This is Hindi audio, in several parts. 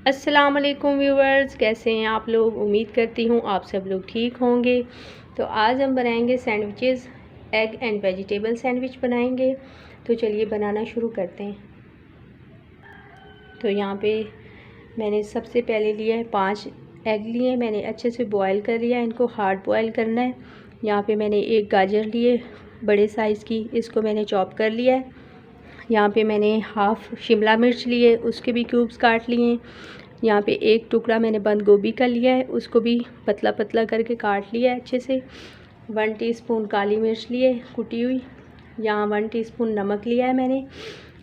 अस्सलाम वालेकुम व्यूवर्स, कैसे हैं आप लोग। उम्मीद करती हूँ आप सब लोग ठीक होंगे। तो आज हम बनाएंगे sandwiches, egg and vegetable sandwich बनाएंगे। तो चलिए बनाना शुरू करते हैं। तो यहाँ पे मैंने सबसे पहले लिया है 5 एग लिए। मैंने अच्छे से बॉयल कर लिया है, इनको हार्ड बॉयल करना है। यहाँ पे मैंने एक गाजर लिए बड़े साइज़ की, इसको मैंने चॉप कर लिया है। यहाँ पे मैंने हाफ़ शिमला मिर्च लिए, उसके भी क्यूब्स काट लिए हैं। यहाँ पे एक टुकड़ा मैंने बंद गोभी का लिया है, उसको भी पतला पतला करके काट लिया है अच्छे से। 1 टीस्पून काली मिर्च लिए कुटी हुई। यहाँ 1 टीस्पून नमक लिया है मैंने।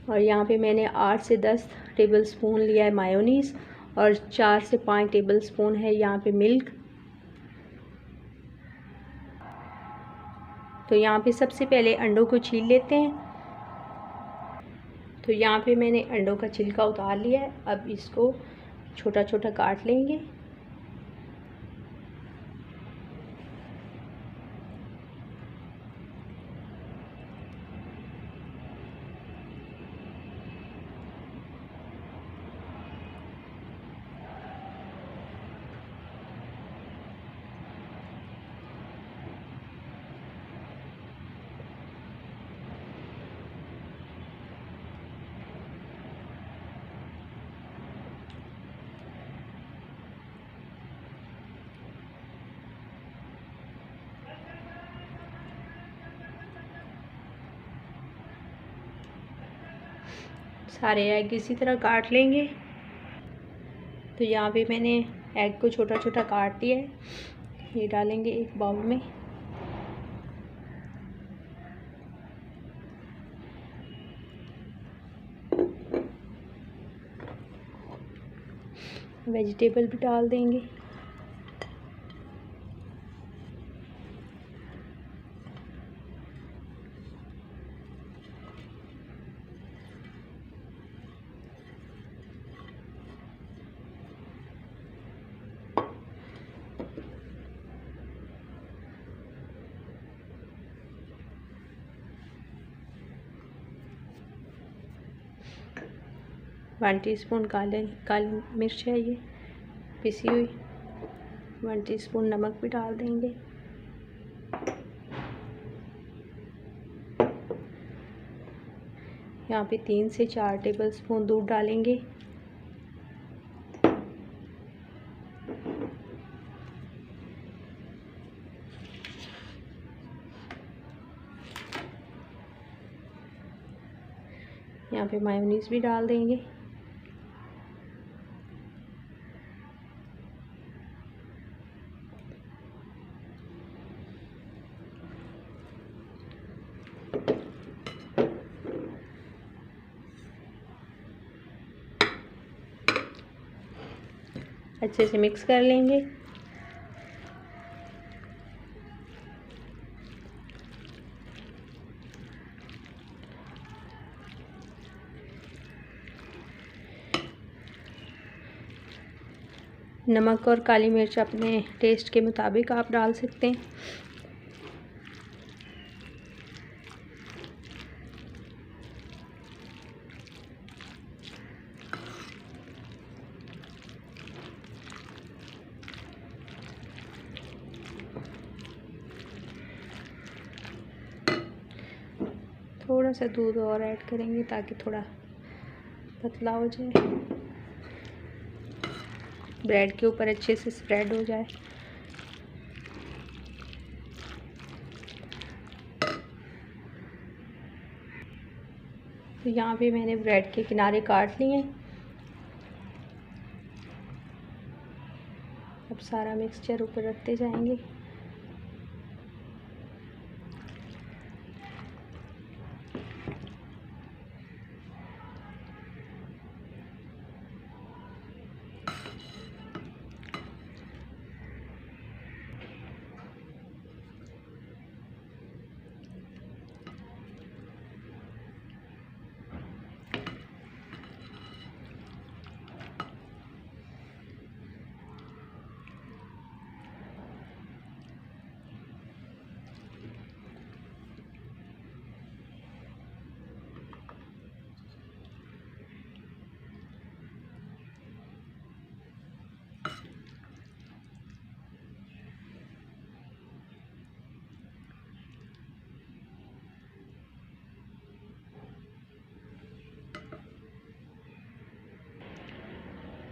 और यहाँ पे मैंने 8 से 10 टेबल स्पून लिया है मायोनीज़, और 4 से 5 टेबल स्पून है यहाँ पे मिल्क। तो यहाँ पे सबसे पहले अंडों को छील लेते हैं। तो यहाँ पे मैंने अंडों का छिलका उतार लिया है। अब इसको छोटा छोटा काट लेंगे। सारे एग इसी तरह काट लेंगे। तो यहाँ पे मैंने एग को छोटा छोटा काट दिया है, ये डालेंगे एक बाउल में। वेजिटेबल भी डाल देंगे। वन टीस्पून काली मिर्च है ये पिसी हुई। 1 टीस्पून नमक भी डाल देंगे। यहाँ पे 3 से 4 टेबल स्पून दूध डालेंगे। यहाँ पे मायोनीज़ भी डाल देंगे। अच्छे से मिक्स कर लेंगे। नमक और काली मिर्च अपने टेस्ट के मुताबिक आप डाल सकते हैं। थोड़ा सा दूध और ऐड करेंगे ताकि थोड़ा पतला हो जाए, ब्रेड के ऊपर अच्छे से स्प्रेड हो जाए। तो यहाँ पे मैंने ब्रेड के किनारे काट लिए हैं। अब सारा मिक्सचर ऊपर रखते जाएंगे।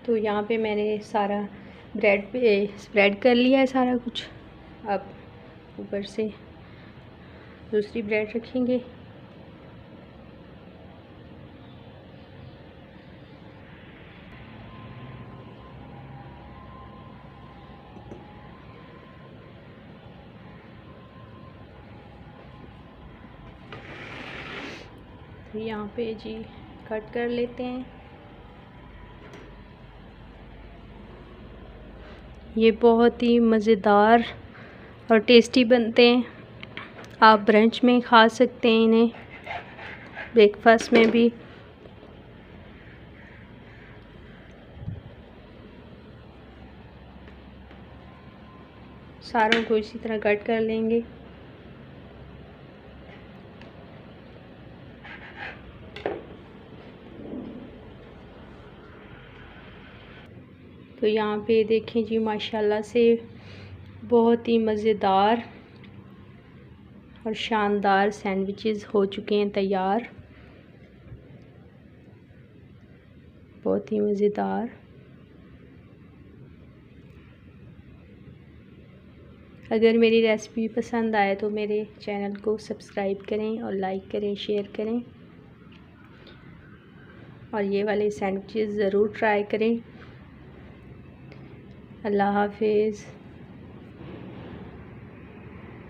तो यहाँ पे मैंने सारा ब्रेड पे स्प्रेड कर लिया है सारा कुछ। अब ऊपर से दूसरी ब्रेड रखेंगे। तो यहाँ पे जी कट कर लेते हैं। ये बहुत ही मज़ेदार और टेस्टी बनते हैं। आप ब्रंच में खा सकते हैं इन्हें, ब्रेकफास्ट में भी। सारों को इसी तरह कट कर लेंगे। तो यहाँ पे देखें जी, माशाल्लाह से बहुत ही मज़ेदार और शानदार सैंडविचेस हो चुके हैं तैयार। बहुत ही मज़ेदार। अगर मेरी रेसिपी पसंद आए तो मेरे चैनल को सब्सक्राइब करें और लाइक करें, शेयर करें, और ये वाले सैंडविचेस ज़रूर ट्राई करें। अल्लाह हाफिज़।